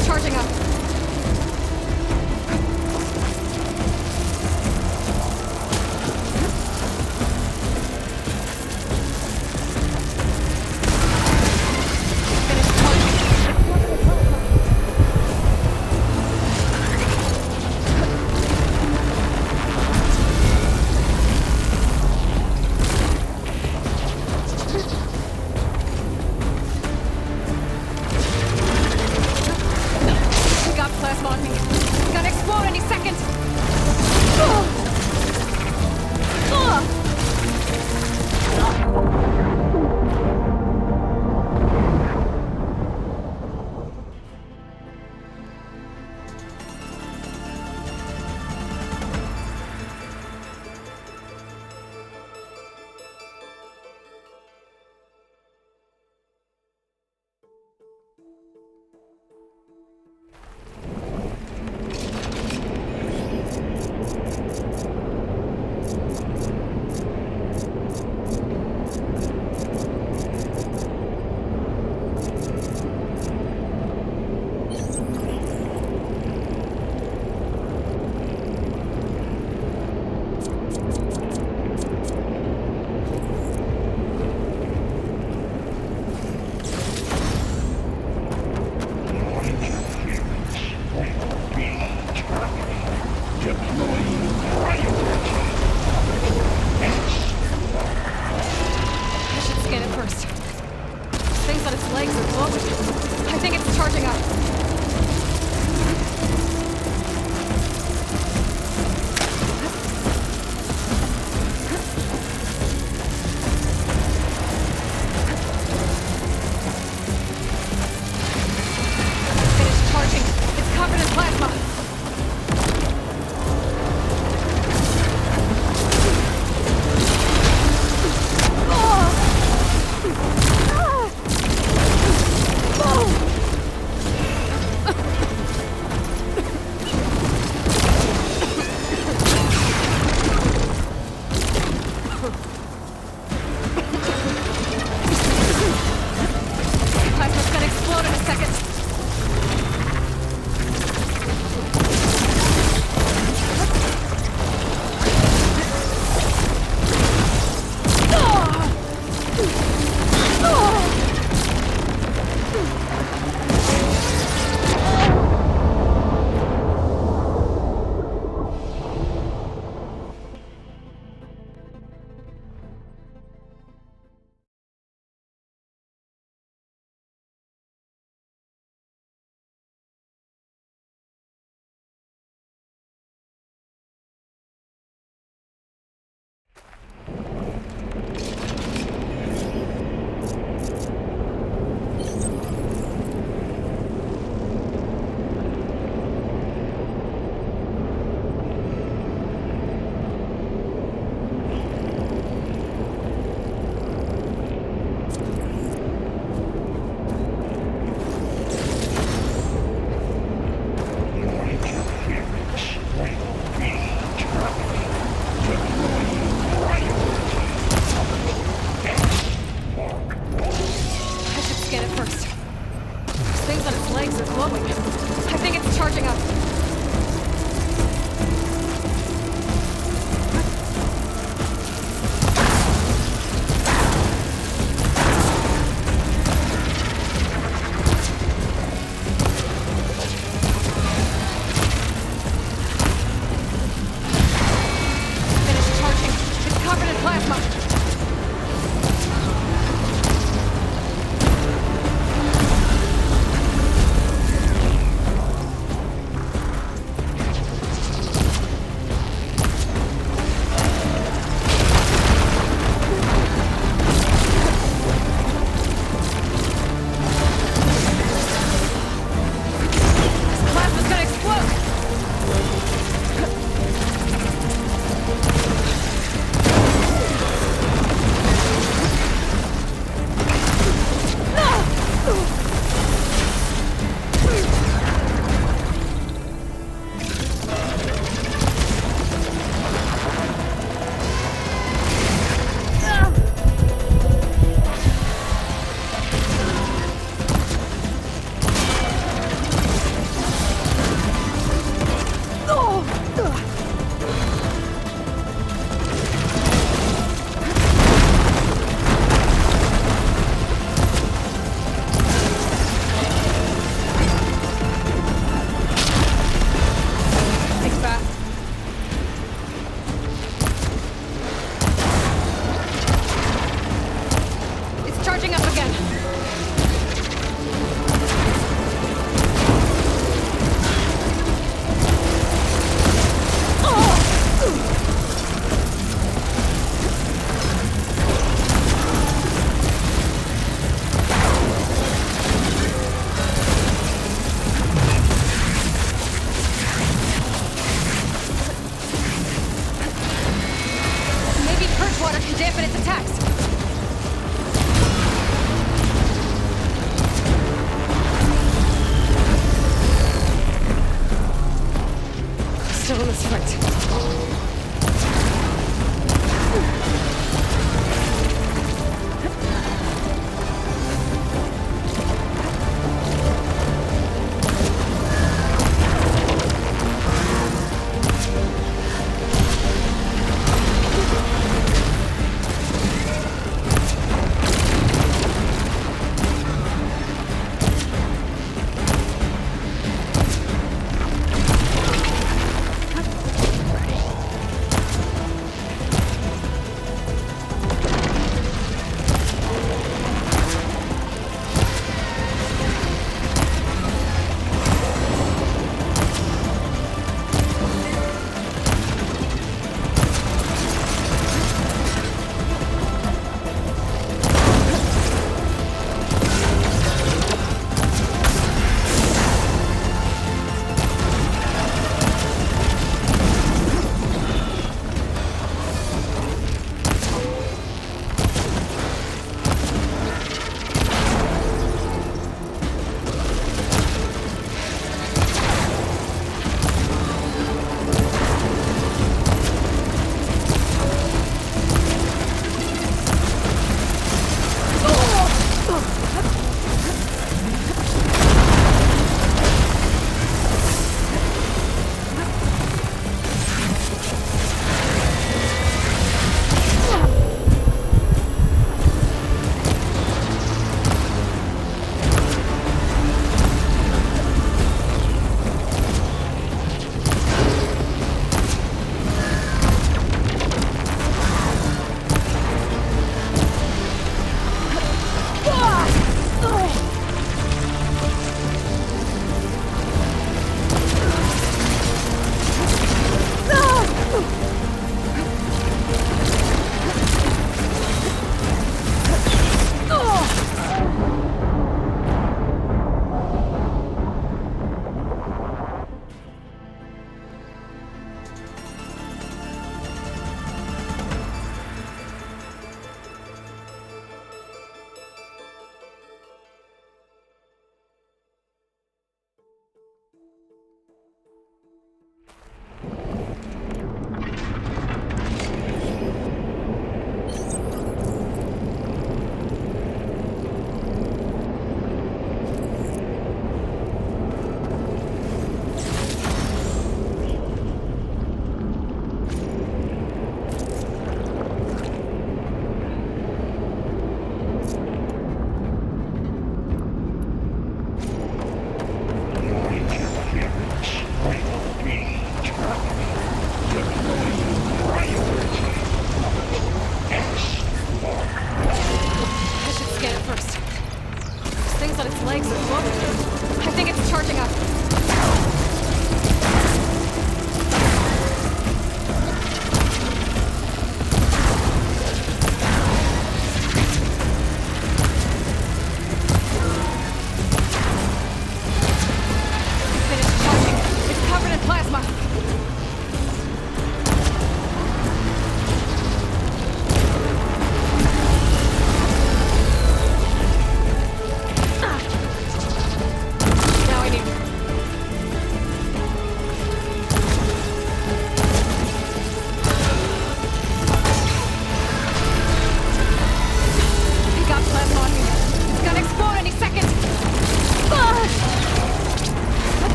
it's charging up. this foot.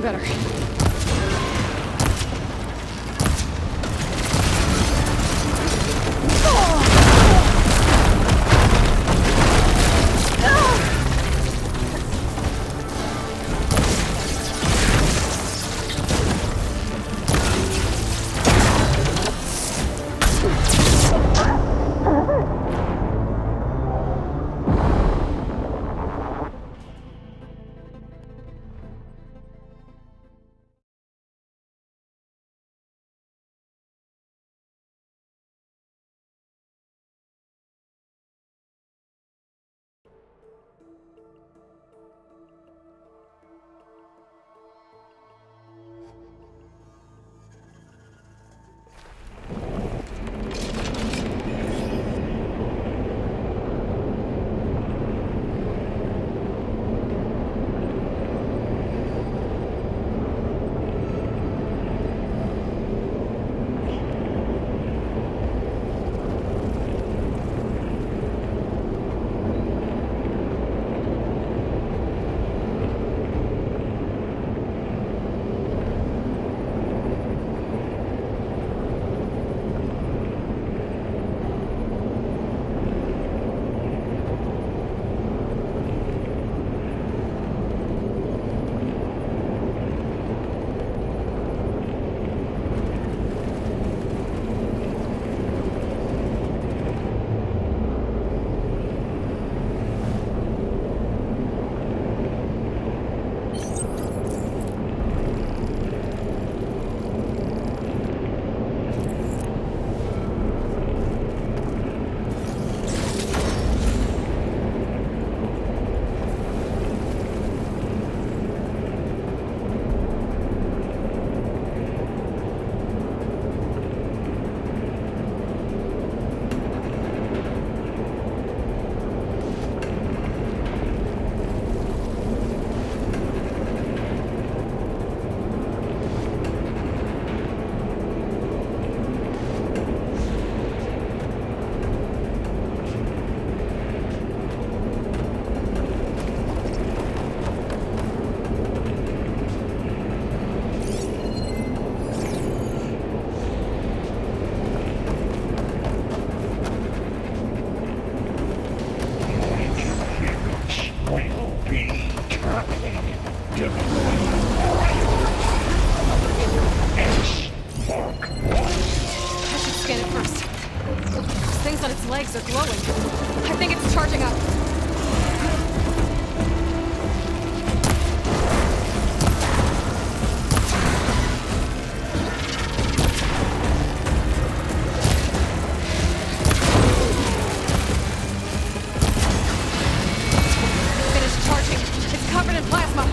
Getting better. Legs are glowing. I think it's charging up. Finished charging. It's covered in plasma.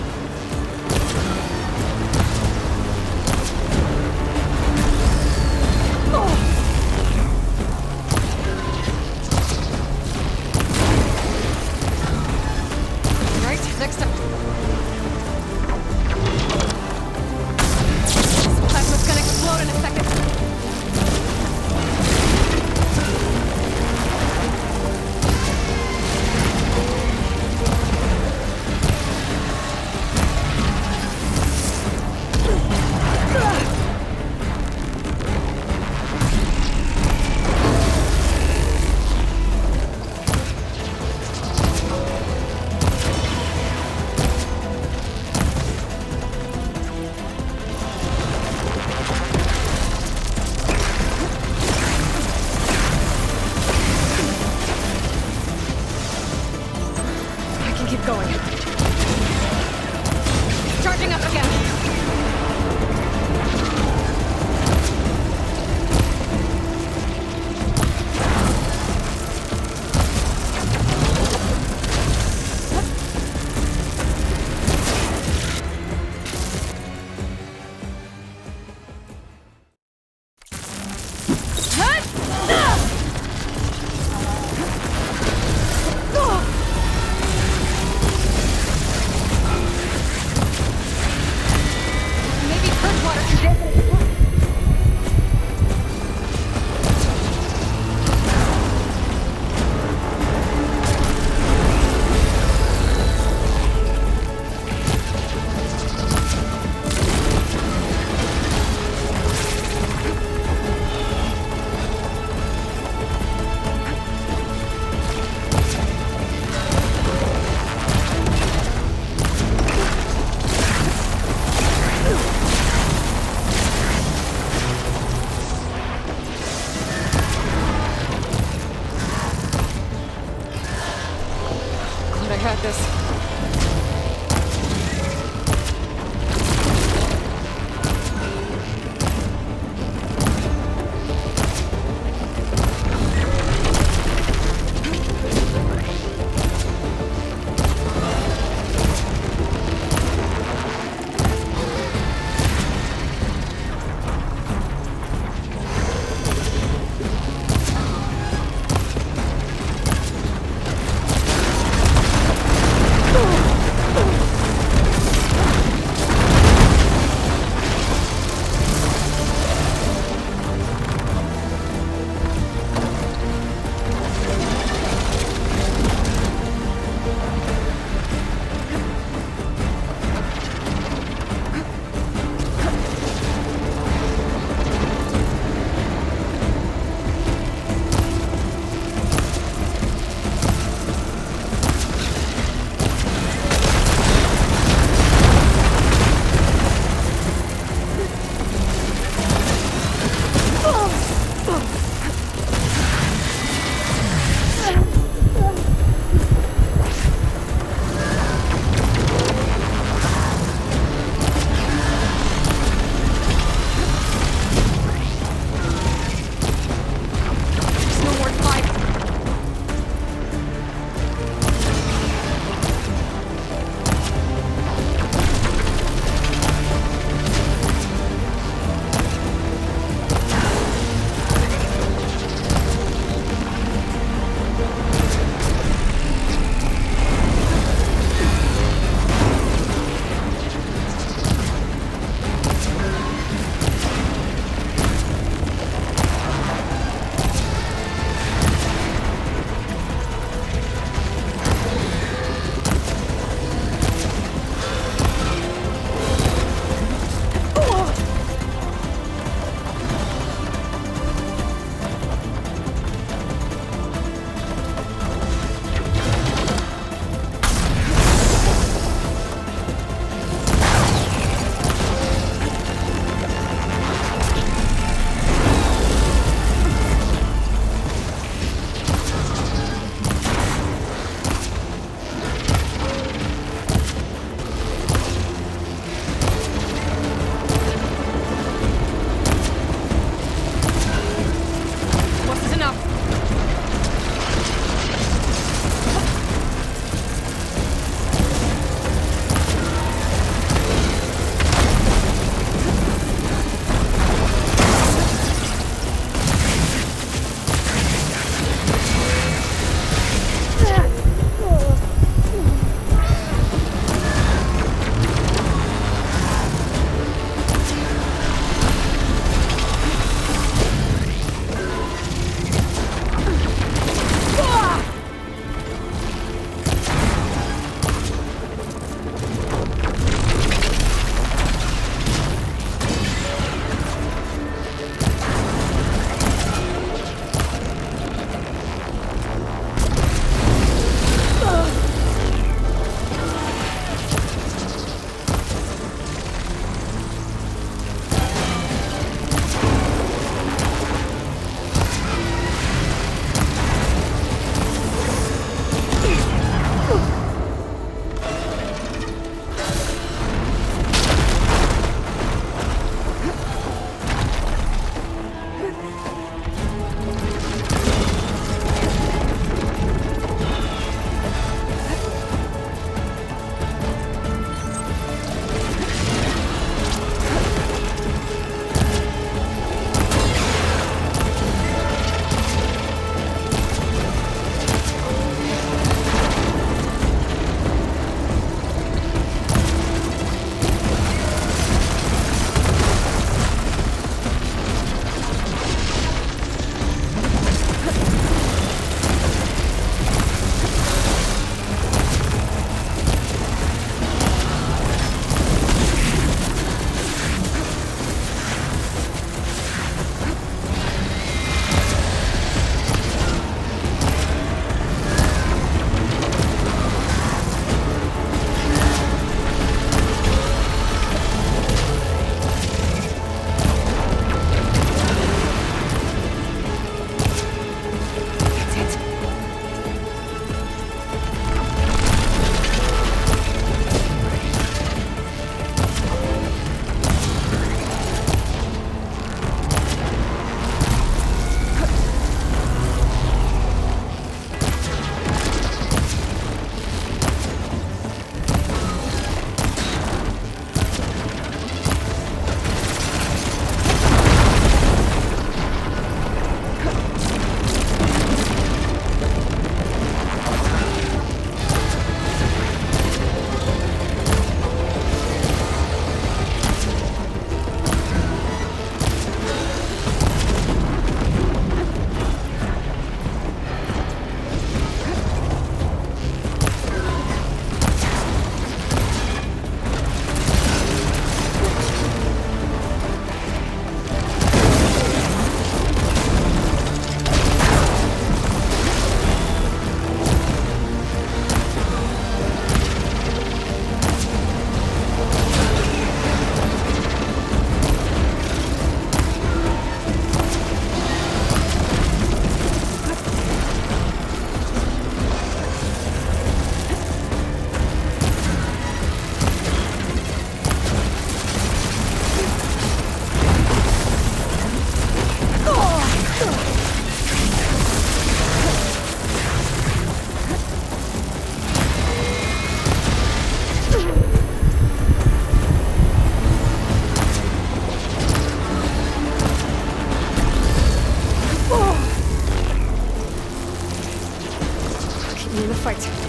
join the fight.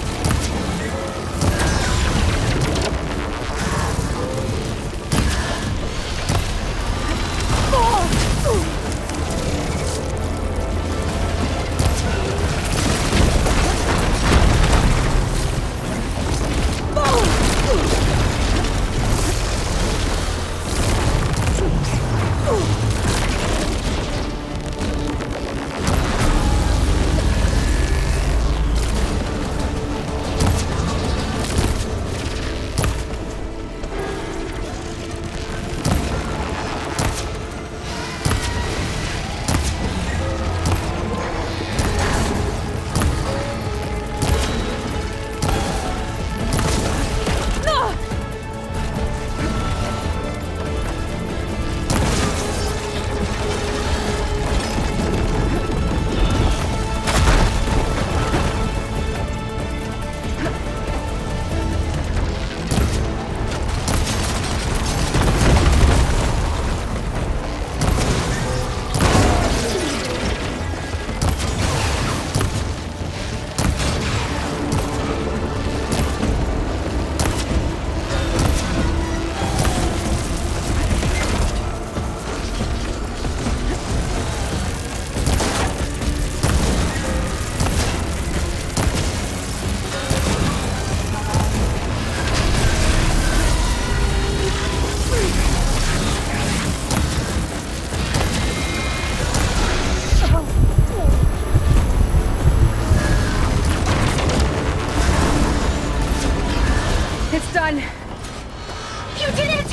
It's done. You did it!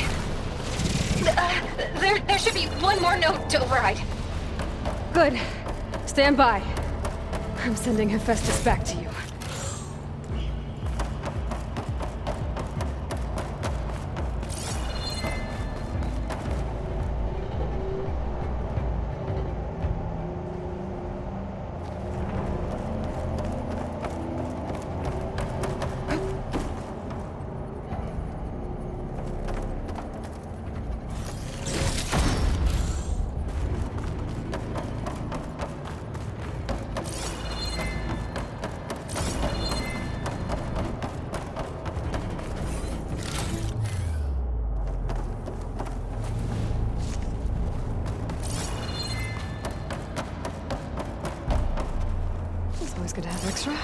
There should be one more note to override. Good. Stand by. I'm sending Hephaestus back to you. Always good to have extra.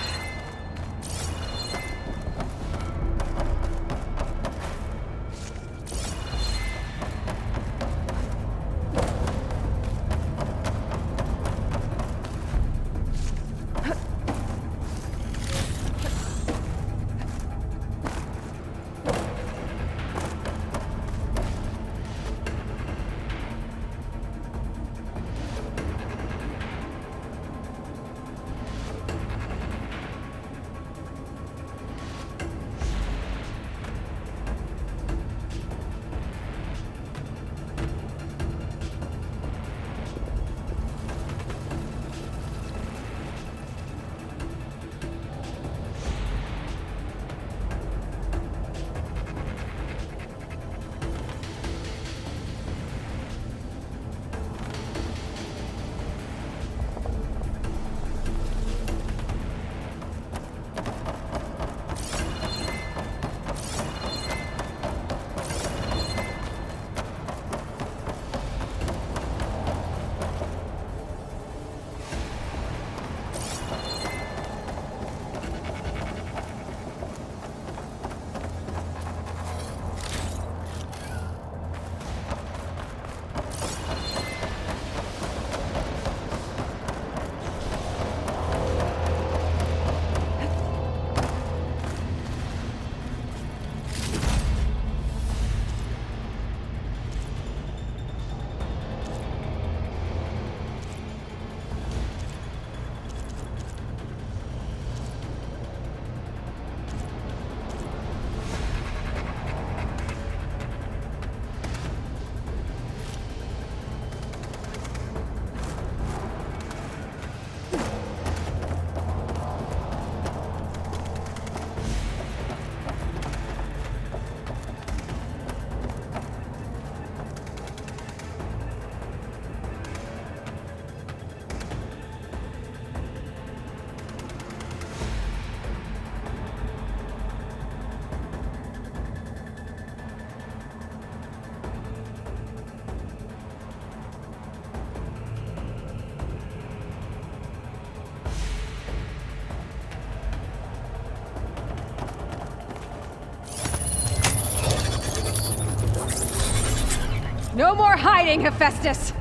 No more hiding, Hephaestus!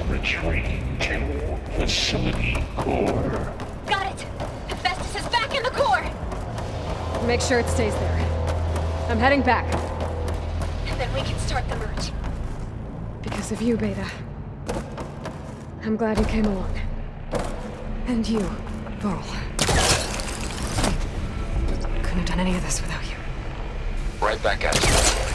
Retreating to facility core. Got it! Hephaestus is back in the core! Make sure it stays there. I'm heading back. And then we can start the merge. Because of you, Beta. I'm glad you came along. And you, Varl. Couldn't have done any of this without you. Right back at you.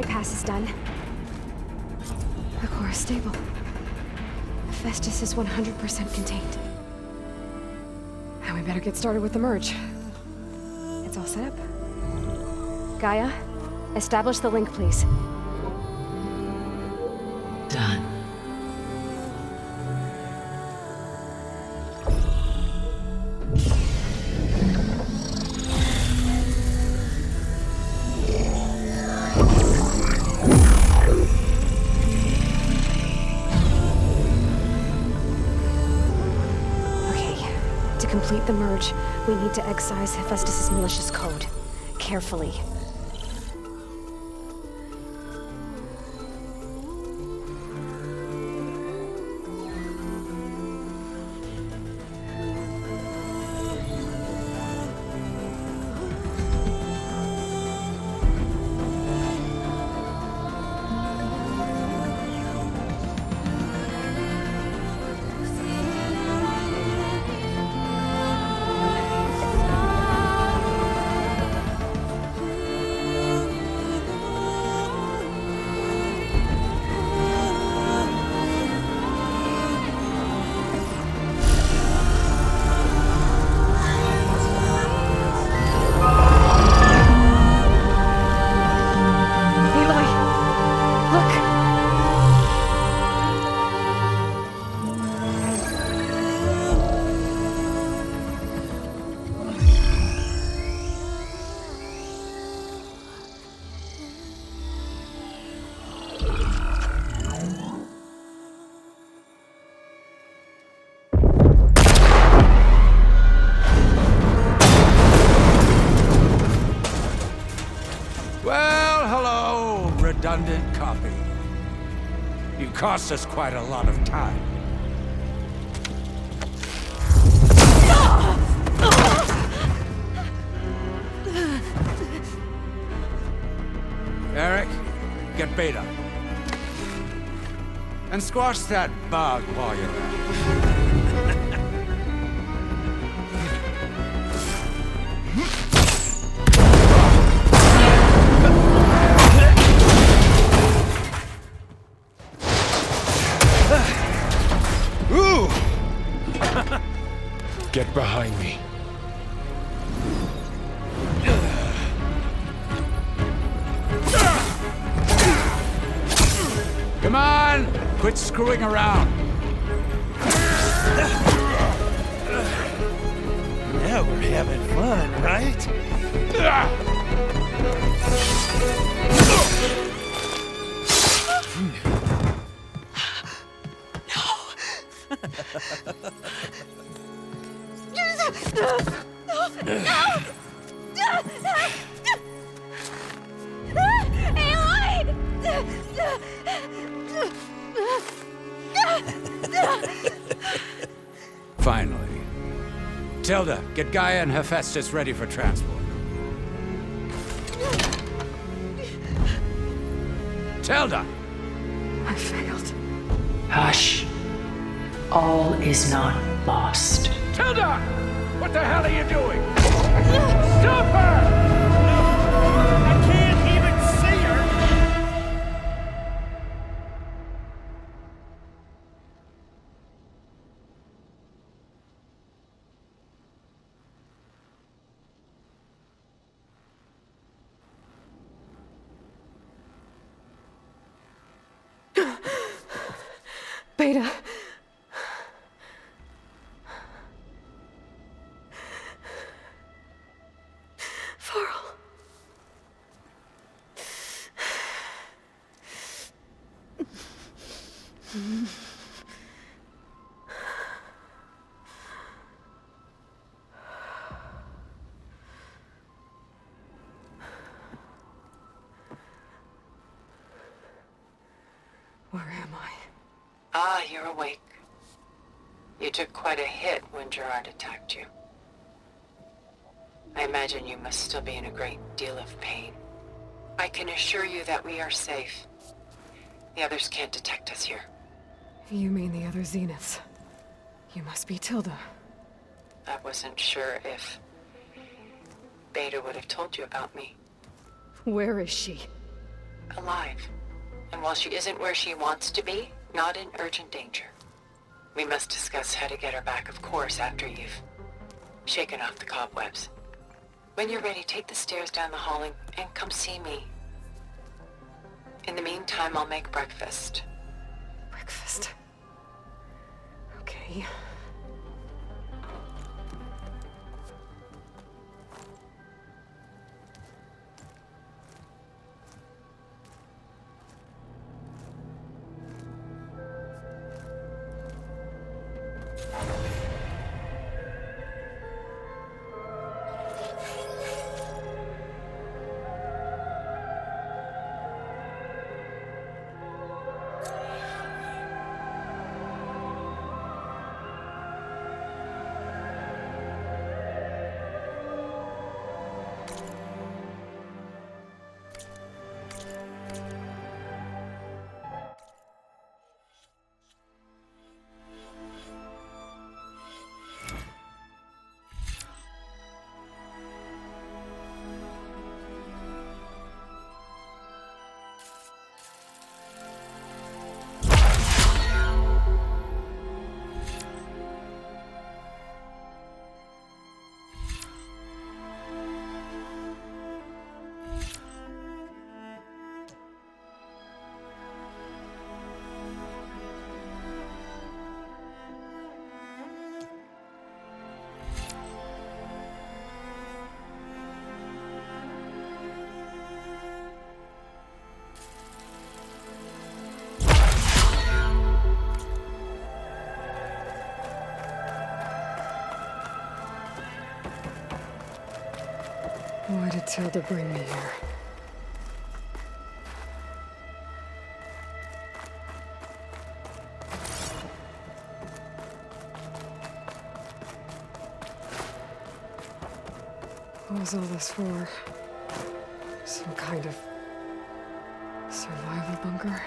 bypass is done. The core is stable. Hephaestus is 100% contained. Now we better get started with the merge. It's all set up. Gaia, establish the link, please. Done. To complete the merge, we need to excise Hephaestus' malicious code. Carefully. Redundant copy. You cost us quite a lot of time. Eric, get Beta. And squash that bug while you're at it. Get behind me. Come on! Quit screwing around. Now we're having fun, right? Finally. Tilda, get Gaia and Hephaestus ready for transport. Tilda! I failed. Hush. All is not lost. Tilda! What the hell are you doing? Stop her! I can't even see her! Beta. Varl. Where am I? Ah, you're awake. You took quite a hit when Gerard attacked you. I imagine you must still be in a great deal of pain. I can assure you that we are safe. The others can't detect us here. You mean the other Zeniths? You must be Tilda. I wasn't sure if Beta would have told you about me. Where is she? alive. And while she isn't where she wants to be, not in urgent danger. We must discuss how to get her back, of course, after you've shaken off the cobwebs. When you're ready, take the stairs down the hall and come see me. In the meantime, I'll make breakfast. Breakfast. Okay. Why did Tilda bring me here? What was all this for? Some kind of survival bunker?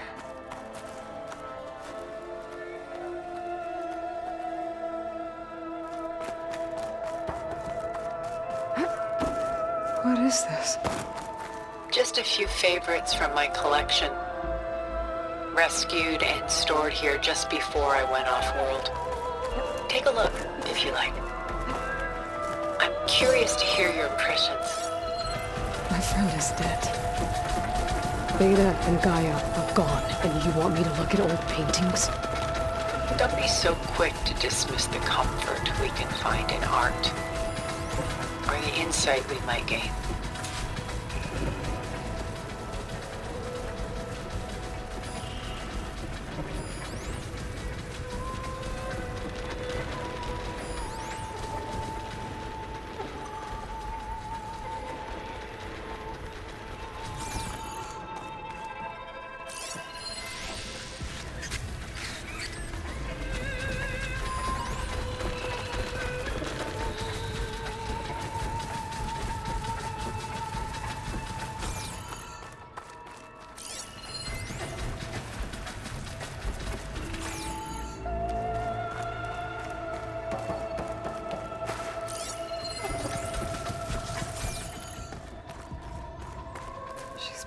What is this? Just a few favorites from my collection. Rescued and stored here just before I went off-world. Take a look, if you like. I'm curious to hear your impressions. My friend is dead. Beta and Gaia are gone, and you want me to look at old paintings? Don't be so quick to dismiss the comfort we can find in art, or the insight we might gain.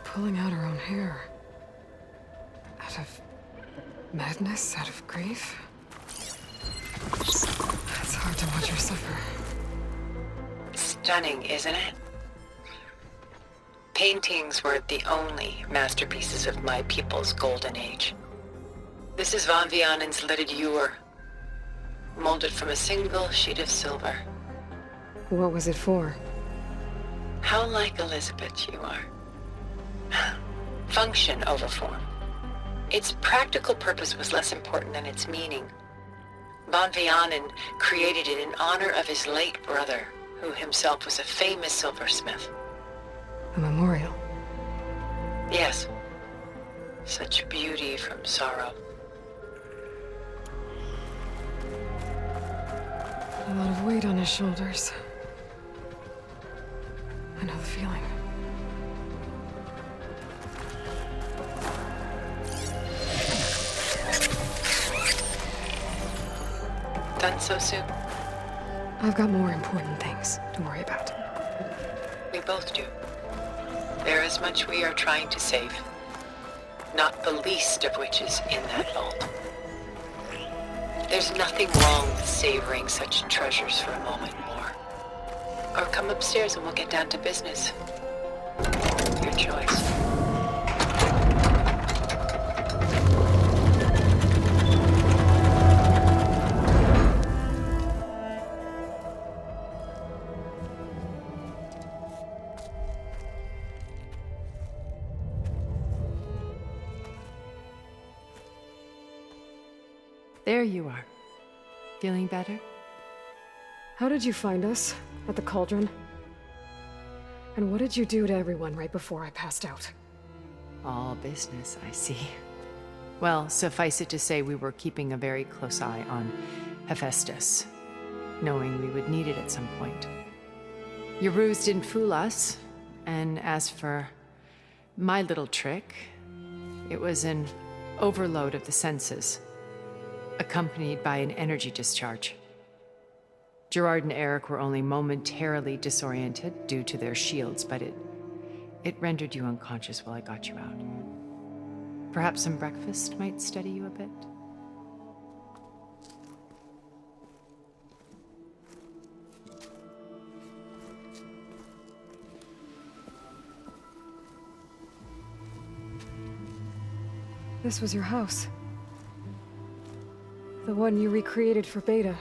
Pulling out her own hair. Out of madness? Out of grief? It's hard to watch her suffer. Stunning, isn't it? Paintings were the only masterpieces of my people's golden age. This is Von Vianen's Lidded Ewer, molded from a single sheet of silver. What was it for? How like Elizabeth you are. Function over form. Its practical purpose was less important than its meaning. Von Vianen created it in honor of his late brother, who himself was a famous silversmith. A memorial? Yes. Such beauty from sorrow. A lot of weight on his shoulders. I know the feeling. Done so soon? I've got more important things to worry about. We both do. There is much we are trying to save. not the least of which is in that vault. There's nothing wrong with savoring such treasures for a moment more. Or come upstairs and we'll get down to business. Your choice. There you are. Feeling better? How did you find us? At the Cauldron? And what did you do to everyone right before I passed out? All business, I see. Well, suffice it to say we were keeping a very close eye on Hephaestus, knowing we would need it at some point. Your ruse didn't fool us, and as for my little trick, it was an overload of the senses, accompanied by an energy discharge. Gerard and Eric were only momentarily disoriented due to their shields, but it rendered you unconscious while I got you out. Perhaps some breakfast might steady you a bit? This was your house. The one you recreated for Beta,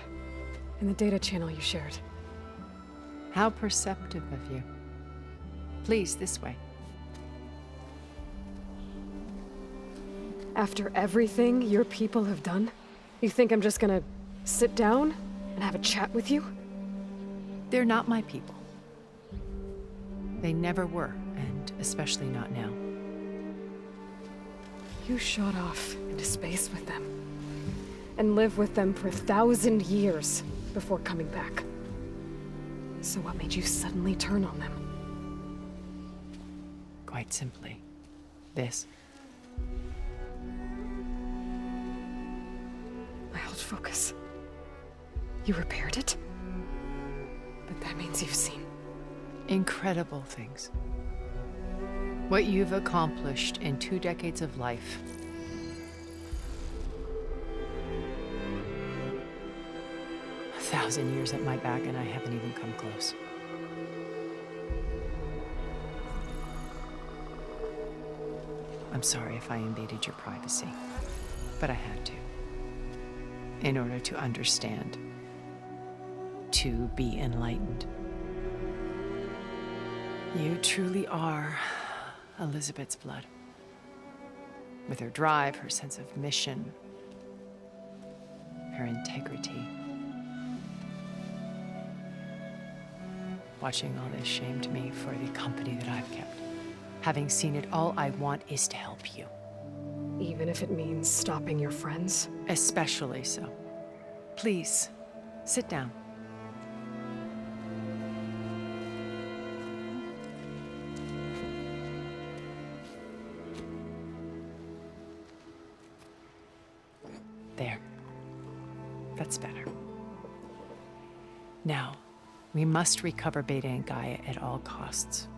in the data channel you shared. How perceptive of you. Please, this way. After everything your people have done, you think I'm just gonna sit down and have a chat with you? They're not my people. They never were, and especially not now. You shot off into space with them, and lived with them for 1,000 years before coming back. So what made you suddenly turn on them? Quite simply, this. My old focus. You repaired it? But that means you've seen Incredible things. What you've accomplished in 2 decades of life. A 1,000 years at my back and I haven't even come close. I'm sorry if I invaded your privacy, but I had to. In order to understand. To be enlightened. You truly are Elizabeth's blood. With her drive, her sense of mission, her integrity. Watching all this shamed me for the company that I've kept. Having seen it, all I want is to help you. even if it means stopping your friends? Especially so. Please, sit down. There. That's better. Now, we must recover Beta and Gaia at all costs.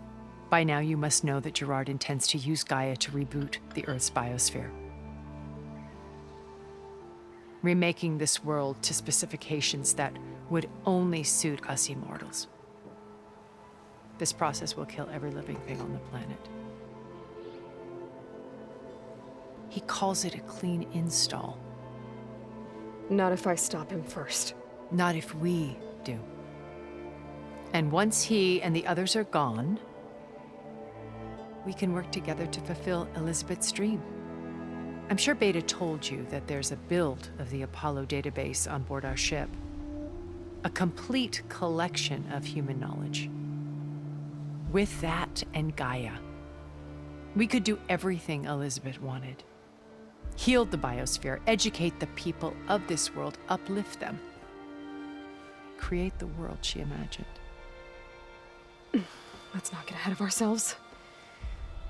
By now, you must know that Gerard intends to use Gaia to reboot the Earth's biosphere. Remaking this world to specifications that would only suit us immortals. This process will kill every living thing on the planet. He calls it a clean install. Not if I stop him first. Not if we do. And once he and the others are gone, we can work together to fulfill Elizabeth's dream. I'm sure Beta told you that there's a build of the Apollo database on board our ship. A complete collection of human knowledge. With that and Gaia, we could do everything Elizabeth wanted. Heal the biosphere, educate the people of this world, uplift them. Create the world she imagined. Let's not get ahead of ourselves.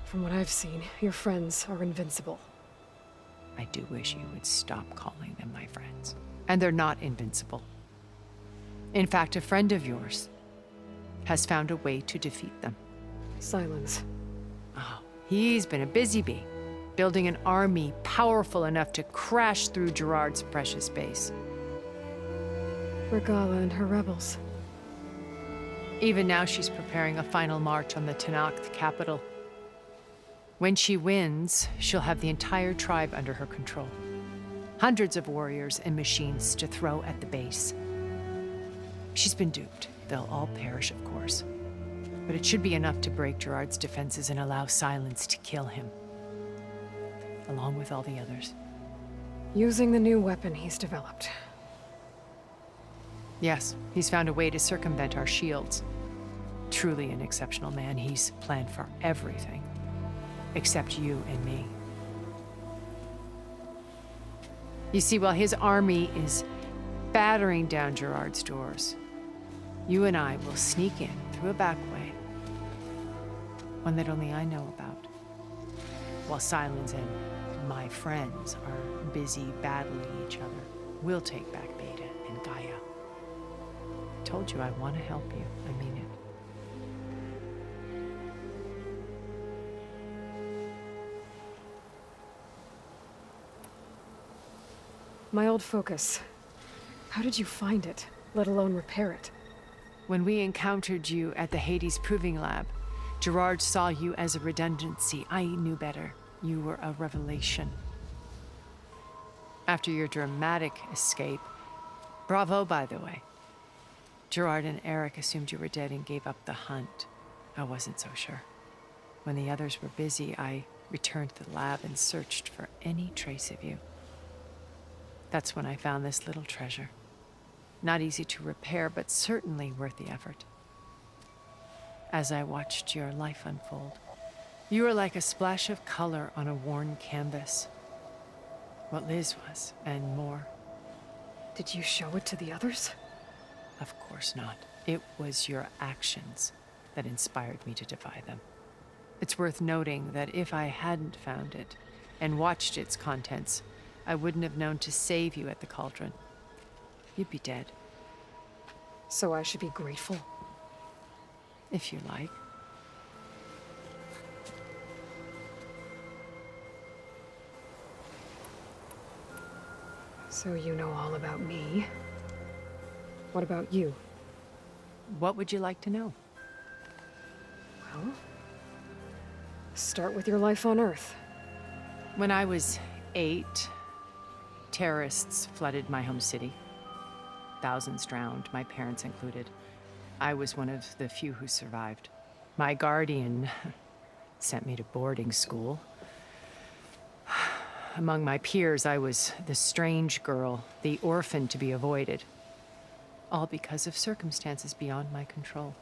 From what I've seen, your friends are invincible. I do wish you would stop calling them my friends. And they're not invincible. In fact, a friend of yours has found a way to defeat them. Silence. Oh, he's been a busy bee. building an army powerful enough to crash through Gerard's precious base. Regala and her rebels. Even now, she's preparing a final march on the Tenakth capital. When she wins, she'll have the entire tribe under her control. Hundreds of warriors and machines to throw at the base. She's been duped. They'll all perish, of course. But it should be enough to break Gerard's defenses and allow Silence to kill him. Along with all the others. Using the new weapon he's developed. Yes, he's found a way to circumvent our shields. Truly an exceptional man. He's planned for everything. Except you and me. You see, while his army is battering down Gerard's doors, you and I will sneak in through a back way. One that only I know about. While Silence and my friends are busy battling each other, we'll take back Beta and Gaia. Told you I want to help you. I mean it. My old focus. How did you find it, let alone repair it? When we encountered you at the Hades Proving Lab, Gerard saw you as a redundancy. I knew better. You were a revelation. After your dramatic escape, bravo, by the way. Gerard and Eric assumed you were dead and gave up the hunt. I wasn't so sure. When the others were busy, I returned to the lab and searched for any trace of you. That's when I found this little treasure. Not easy to repair, but certainly worth the effort. As I watched your life unfold, you were like a splash of color on a worn canvas. What Liz was, and more. Did you show it to the others? Of course not. It was your actions that inspired me to defy them. It's worth noting that if I hadn't found it and watched its contents, I wouldn't have known to save you at the cauldron. You'd be dead. So I should be grateful? If you like. So you know all about me. What about you? What would you like to know? Well, start with your life on Earth. When I was 8, terrorists flooded my home city. Thousands drowned, my parents included. I was one of the few who survived. My guardian sent me to boarding school. Among my peers, I was the strange girl, the orphan to be avoided. All because of circumstances beyond my control.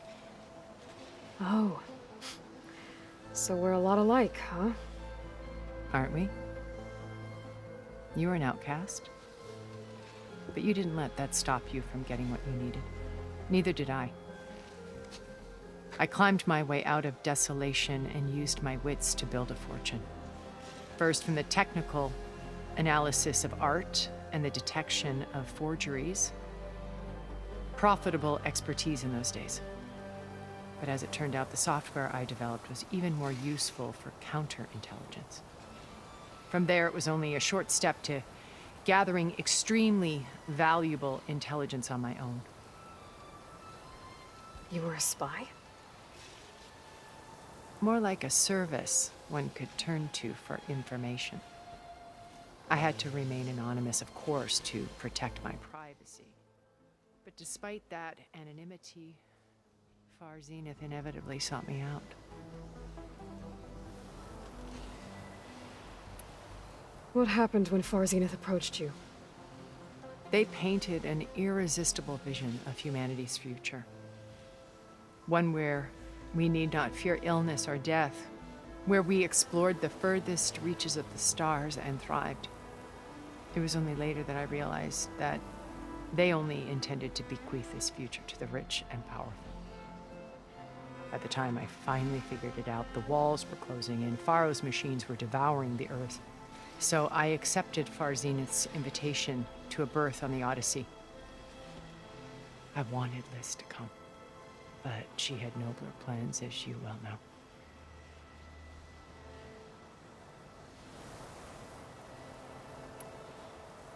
Oh. So we're a lot alike, huh? Aren't we? You were an outcast. But you didn't let that stop you from getting what you needed. Neither did I. I climbed my way out of desolation and used my wits to build a fortune. First, from the technical analysis of art and the detection of forgeries. Profitable expertise in those days. But as it turned out, the software I developed was even more useful for counterintelligence. From there, it was only a short step to gathering extremely valuable intelligence on my own. You were a spy? More like a service one could turn to for information. I had to remain anonymous, of course, to protect my privacy. But despite that anonymity, Far Zenith inevitably sought me out. What happened when Far Zenith approached you? They painted an irresistible vision of humanity's future. One where we need not fear illness or death, where we explored the furthest reaches of the stars and thrived. It was only later that I realized that they only intended to bequeath this future to the rich and powerful. By the time I finally figured it out, the walls were closing in, Pharaoh's machines were devouring the Earth. So I accepted Far Zenith's invitation to a berth on the Odyssey. I wanted Liz to come, but she had nobler plans, as you well know.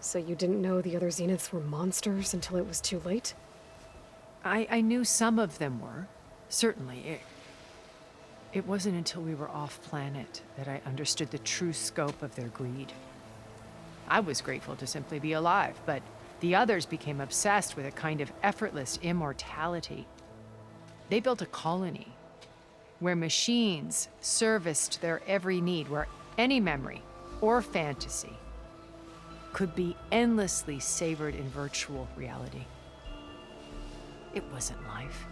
So you didn't know the other Zeniths were monsters until it was too late? I knew some of them were. Certainly. It wasn't until we were off-planet that I understood the true scope of their greed. I was grateful to simply be alive, but the others became obsessed with a kind of effortless immortality. They built a colony where machines serviced their every need, where any memory or fantasy could be endlessly savored in virtual reality. It wasn't life.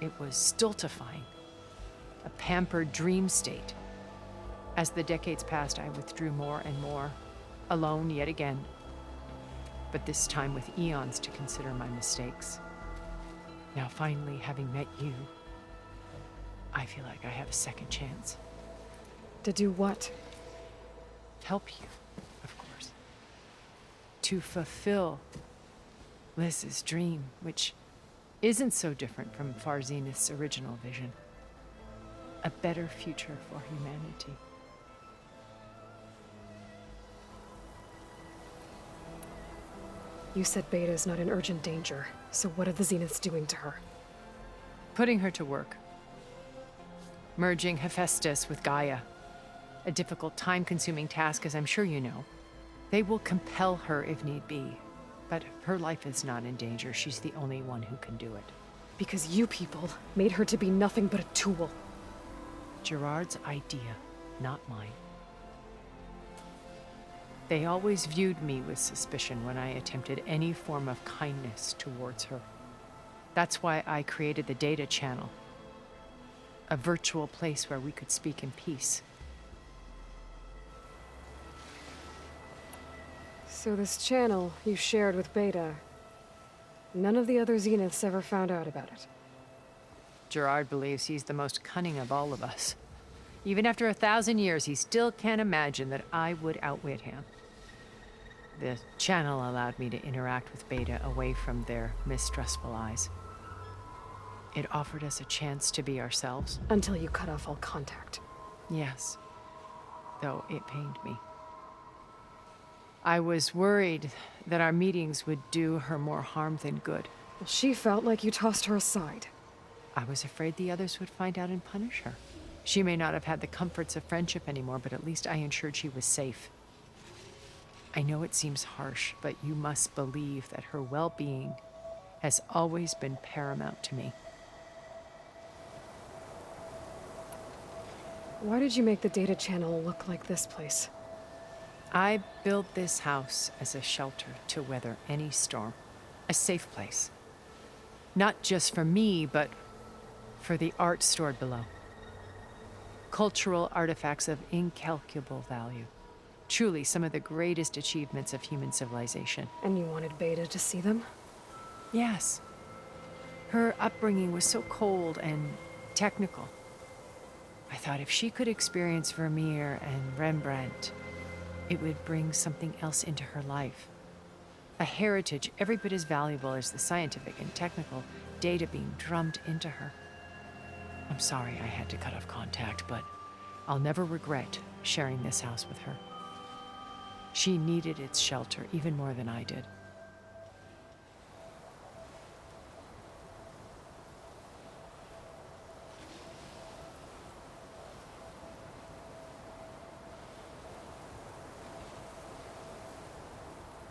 It was stultifying, a pampered dream state. As the decades passed, I withdrew more and more, alone yet again, but this time with eons to consider my mistakes. Now finally, having met you, I feel like I have a second chance. To do what? Help you, of course. To fulfill Liz's dream, which isn't so different from Far Zenith's original vision. A better future for humanity. You said Beta is not in urgent danger, so what are the Zeniths doing to her? Putting her to work. Merging Hephaestus with Gaia. A difficult, time-consuming task, as I'm sure you know. They will compel her if need be. But her life is not in danger. She's the only one who can do it. Because you people made her to be nothing but a tool. Gerard's idea, not mine. They always viewed me with suspicion when I attempted any form of kindness towards her. That's why I created the data channel. A virtual place where we could speak in peace. So this channel you shared with Beta, none of the other Zeniths ever found out about it. Gerard believes he's the most cunning of all of us. Even after 1,000 years, he still can't imagine that I would outwit him. The channel allowed me to interact with Beta away from their mistrustful eyes. It offered us a chance to be ourselves. Until you cut off all contact. Yes, though it pained me. I was worried that our meetings would do her more harm than good. Well, she felt like you tossed her aside. I was afraid the others would find out and punish her. She may not have had the comforts of friendship anymore, but at least I ensured she was safe. I know it seems harsh, but you must believe that her well-being has always been paramount to me. Why did you make the data channel look like this place? I built this house as a shelter to weather any storm. A safe place. Not just for me, but for the art stored below. Cultural artifacts of incalculable value. Truly some of the greatest achievements of human civilization. And you wanted Beta to see them? Yes. Her upbringing was so cold and technical. I thought if she could experience Vermeer and Rembrandt, it would bring something else into her life. A heritage every bit as valuable as the scientific and technical data being drummed into her. I'm sorry I had to cut off contact, but I'll never regret sharing this house with her. She needed its shelter even more than I did.